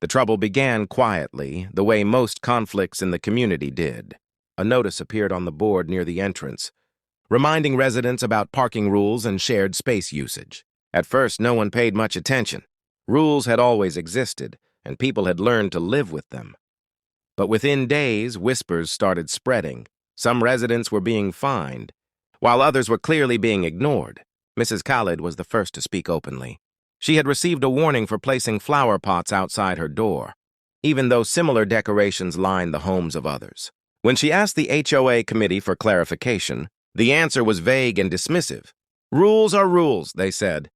The trouble began quietly, the way most conflicts in the community did. A notice appeared on the board near the entrance, reminding residents about parking rules and shared space usage. At first, no one paid much attention. Rules had always existed, and people had learned to live with them. But within days, whispers started spreading. Some residents were being fined, while others were clearly being ignored. Mrs. Khalid was the first to speak openly. She had received a warning for placing flower pots outside her door, even though similar decorations lined the homes of others. When she asked the HOA committee for clarification, the answer was vague and dismissive. Rules are rules, they said,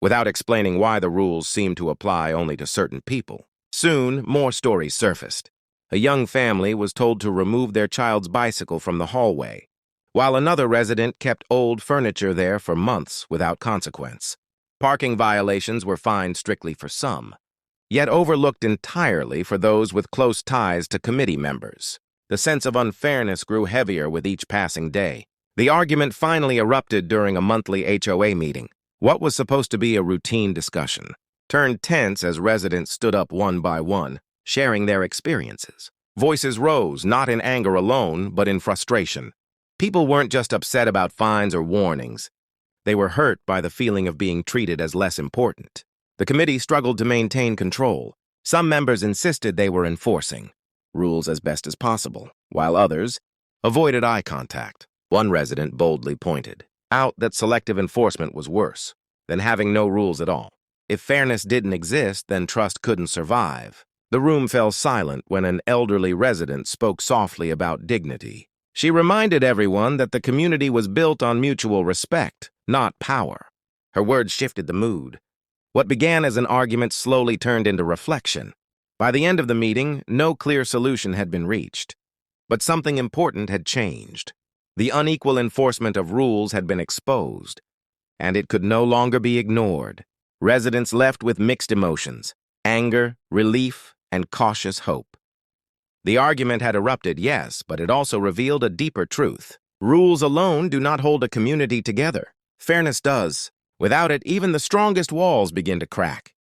without explaining why the rules seemed to apply only to certain people. Soon, more stories surfaced. A young family was told to remove their child's bicycle from the hallway, while another resident kept old furniture there for months without consequence. Parking violations were fined strictly for some, yet overlooked entirely for those with close ties to committee members. The sense of unfairness grew heavier with each passing day. The argument finally erupted during a monthly HOA meeting. What was supposed to be a routine discussion turned tense as residents stood up one by one, sharing their experiences. Voices rose, not in anger alone, but in frustration. People weren't just upset about fines or warnings. They were hurt by the feeling of being treated as less important. The committee struggled to maintain control. Some members insisted they were enforcing rules as best as possible, while others avoided eye contact. One resident boldly pointed out that selective enforcement was worse than having no rules at all. If fairness didn't exist, then trust couldn't survive. The room fell silent when an elderly resident spoke softly about dignity. She reminded everyone that the community was built on mutual respect, not power. Her words shifted the mood. What began as an argument slowly turned into reflection. By the end of the meeting, no clear solution had been reached. But something important had changed. The unequal enforcement of rules had been exposed, and it could no longer be ignored. Residents left with mixed emotions: anger, relief, and cautious hope. The argument had erupted, yes, but it also revealed a deeper truth. Rules alone do not hold a community together. Fairness does. Without it, even the strongest walls begin to crack.